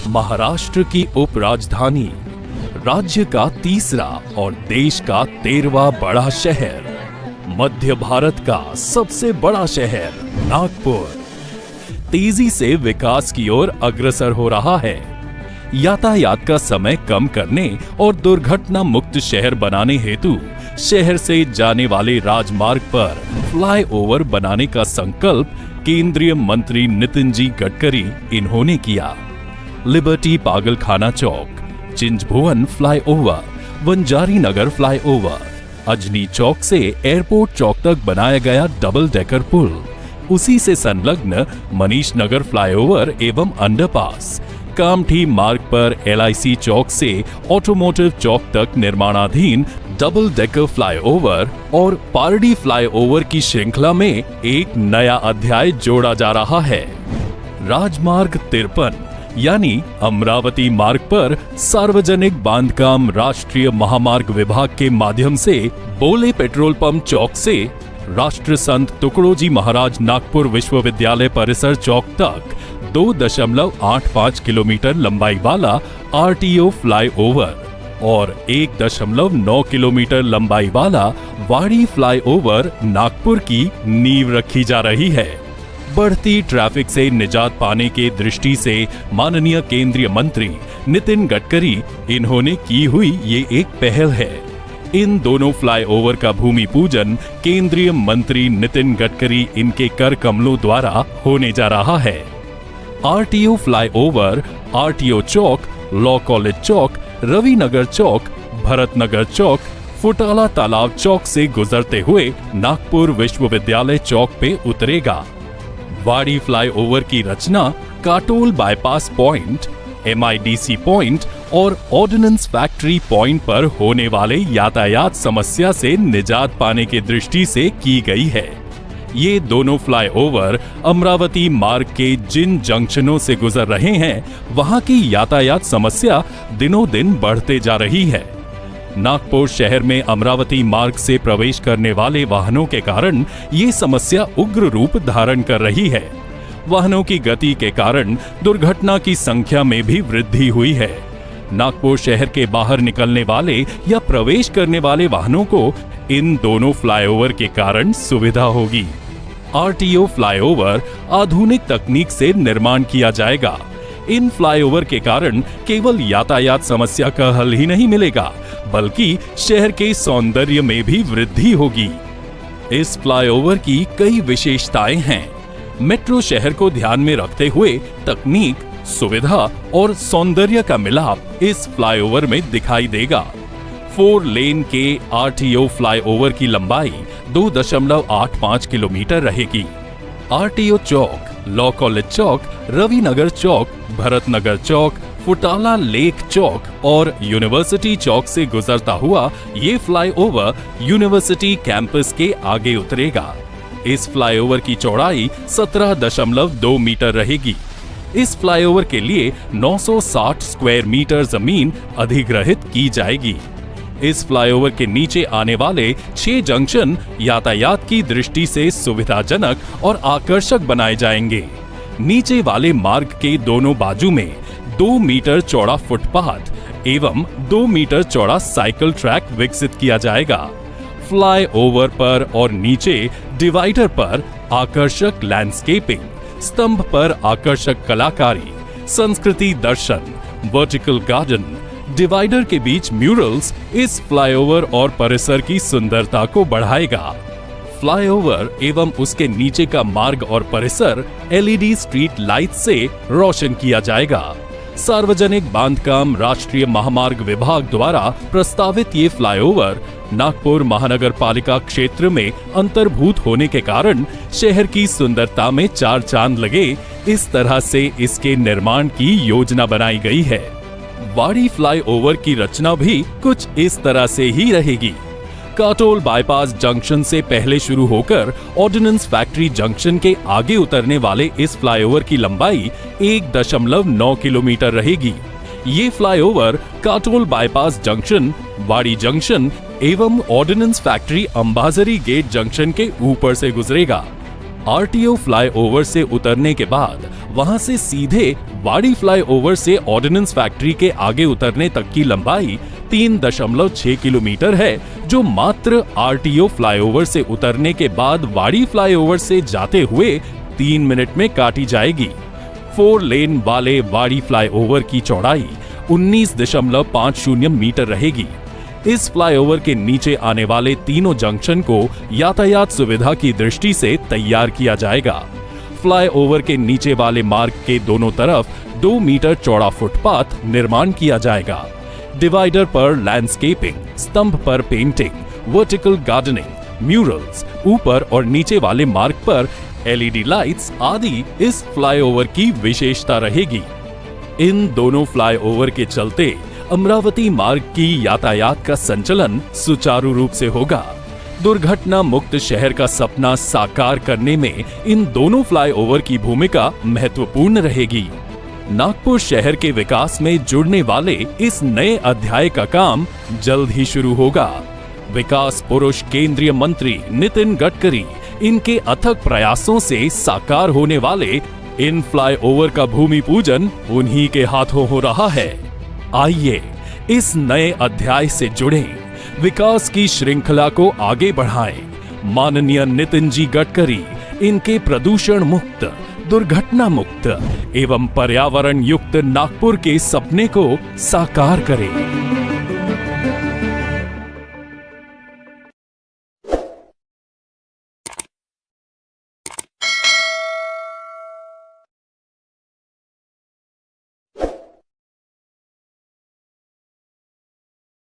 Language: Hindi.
महाराष्ट्र की उपराजधानी, राज्य का तीसरा और देश का 13वां बड़ा शहर, मध्य भारत का सबसे बड़ा शहर नागपुर तेजी से विकास की ओर अग्रसर हो रहा है। यातायात का समय कम करने और दुर्घटना मुक्त शहर बनाने हेतु शहर से जाने वाले राजमार्ग पर फ्लाईओवर बनाने का संकल्प केंद्रीय मंत्री नितिन जी गडकरी इन्होंने किया। लिबर्टी पागलखाना चौक, चिंचभुवन फ्लाईओवर, वंजारी नगर फ्लाईओवर, अजनी चौक से एयरपोर्ट चौक तक बनाया गया डबल डेकर पुल, उसी से संलग्न मनीष नगर फ्लाईओवर एवं अंडरपास, कामठी मार्ग पर LIC चौक से ऑटोमोटिव चौक तक निर्माणाधीन डबल डेकर फ्लाईओवर और पारडी फ्लाईओवर की श्रृंखला में एक नया अध्याय जोड़ा जा रहा है। राजमार्ग 53 यानी अमरावती मार्ग पर सार्वजनिक बांधकाम राष्ट्रीय महामार्ग विभाग के माध्यम से बोले पेट्रोल पंप चौक से राष्ट्र संत तुकडोजी महाराज नागपुर विश्वविद्यालय परिसर चौक तक 2.85 किलोमीटर लंबाई वाला RTO फ्लाईओवर और 1.9 किलोमीटर लंबाई वाला वाड़ी फ्लाईओवर नागपुर की नींव रखी जा रही है। बढ़ती ट्रैफिक से निजात पाने के दृष्टि से माननीय केंद्रीय मंत्री नितिन गडकरी इन्होंने की हुई ये एक पहल है। इन दोनों फ्लाईओवर का भूमि पूजन केंद्रीय मंत्री नितिन गडकरी इनके कर कमलों द्वारा होने जा रहा है। RTO फ्लाईओवर RTO चौक, लॉ कॉलेज चौक, रविनगर चौक, भरतनगर चौक, फुटाला तालाब चौक से गुजरते हुए नागपुर विश्वविद्यालय चौक पे उतरेगा। वाड़ी फ्लाईओवर की रचना Katol bypass point, MIDC point और ऑर्डिनेंस फैक्ट्री पॉइंट पर होने वाले यातायात समस्या से निजात पाने की दृष्टि से की गई है। ये दोनों फ्लाईओवर अमरावती मार्ग के जिन जंक्शनों से गुजर रहे हैं, वहां की यातायात समस्या दिनों दिन बढ़ते जा रही है। नागपुर शहर में अमरावती मार्ग से प्रवेश करने वाले वाहनों के कारण ये समस्या उग्र रूप धारण कर रही है। वाहनों की गति के कारण दुर्घटना की संख्या में भी वृद्धि हुई है। नागपुर शहर के बाहर निकलने वाले या प्रवेश करने वाले वाहनों को इन दोनों फ्लाईओवर के कारण सुविधा होगी। RTO फ्लाईओवर आधुनिक तकनीक से निर्माण किया जाएगा। इन फ्लाईओवर के कारण केवल यातायात समस्या का हल ही नहीं मिलेगा, बल्कि शहर के सौंदर्य में भी वृद्धि होगी। इस फ्लाईओवर की कई विशेषताएं हैं। मेट्रो शहर को ध्यान में रखते हुए तकनीक, सुविधा और सौंदर्य का मिलाप इस फ्लाईओवर में दिखाई देगा। 4 लेन के RTO फ्लाईओवर की लंबाई 2.85 किलोमीटर रहेगी। RTO चौक, लॉ कॉलेज चौक, रविनगर चौक, भरतनगर चौक, फुटाला लेक चौक और यूनिवर्सिटी चौक से गुजरता हुआ ये फ्लाईओवर यूनिवर्सिटी कैंपस के आगे उतरेगा। इस फ्लाईओवर की चौड़ाई 17.2 मीटर रहेगी। इस फ्लाईओवर के लिए 960 स्क्वायर मीटर जमीन अधिग्रहित की जाएगी। इस फ्लाईओवर के नीचे आने वाले 6 जंक्शन यातायात की दृष्टि से सुविधाजनक और आकर्षक बनाए जाएंगे। नीचे वाले मार्ग के दोनों बाजू में 2 मीटर चौड़ा फुटपाथ एवं 2 मीटर चौड़ा साइकिल ट्रैक विकसित किया जाएगा। फ्लाईओवर पर और नीचे डिवाइडर पर आकर्षक लैंडस्केपिंग, स्तंभ पर आकर्षक कलाकारी, संस्कृति दर्शन, वर्टिकल गार्डन, डिवाइडर के बीच म्यूरल्स इस फ्लाईओवर और परिसर की सुंदरता को बढ़ाएगा। फ्लाईओवर एवं उसके नीचे का मार्ग और परिसर LED स्ट्रीट लाइट से रोशन किया जाएगा। सार्वजनिक बांधकाम राष्ट्रीय महामार्ग विभाग द्वारा प्रस्तावित ये फ्लाईओवर नागपुर महानगर पालिका क्षेत्र में अंतर्भूत होने के कारण शहर की सुंदरता में 4 चांद लगे, इस तरह से इसके निर्माण की योजना बनाई गई है। वाड़ी फ्लाईओवर की रचना भी कुछ इस तरह से ही रहेगी। काटोल बाईपास जंक्शन से पहले शुरू होकर ऑर्डिनेंस फैक्ट्री जंक्शन के आगे उतरने वाले इस फ्लाईओवर की लंबाई 1.9 किलोमीटर रहेगी। ये flyover Katol bypass junction, Wadi junction एवं ordnance factory Ambazari gate junction के ऊपर से गुजरेगा। आरटीओ फ्लाईओवर से उतरने के बाद वहां से सीधे वाड़ी फ्लाईओवर से ऑर्डिनेंस फैक्ट्री के आगे उतरने तक की लंबाई 3.6 किलोमीटर है, जो मात्र आरटीओ फ्लाईओवर से उतरने के बाद वाड़ी फ्लाईओवर से जाते हुए 3 मिनट में काटी जाएगी। 4 लेन वाले वाड़ी फ्लाईओवर की चौड़ाई 19.50 मीटर रहेगी। इस फ्लाईओवर के नीचे आने वाले तीनों जंक्शन को यातायात सुविधा की दृष्टि से तैयार किया जाएगा। फ्लाईओवर के नीचे वाले मार्ग के दोनों तरफ 2 मीटर चौड़ा फुटपाथ निर्माण किया जाएगा। डिवाइडर पर लैंडस्केपिंग, स्तंभ पर पेंटिंग, वर्टिकल गार्डनिंग, म्यूरल्स, ऊपर और नीचे वाले मार्ग पर एलईडी लाइट्स आदि इस फ्लाईओवर की विशेषता रहेगी। इन दोनों फ्लाईओवर के चलते अमरावती मार्ग की यातायात का संचालन सुचारू रूप से होगा। दुर्घटना मुक्त शहर का सपना साकार करने में इन दोनों फ्लाईओवर की भूमिका महत्वपूर्ण रहेगी। नागपुर शहर के विकास में जुड़ने वाले इस नए अध्याय का काम जल्द ही शुरू होगा। विकास पुरुष केंद्रीय मंत्री नितिन गडकरी इनके अथक प्रयासों से साकार होने वाले इन फ्लाईओवर का भूमि पूजन उन्हीं के हाथों हो रहा है। आइए इस नए अध्याय से जुड़ें, विकास की श्रृंखला को आगे बढ़ाएं। माननीय नितिन जी गडकरी इनके प्रदूषण मुक्त, दुर्घटना मुक्त एवं पर्यावरण युक्त नागपुर के सपने को साकार करें।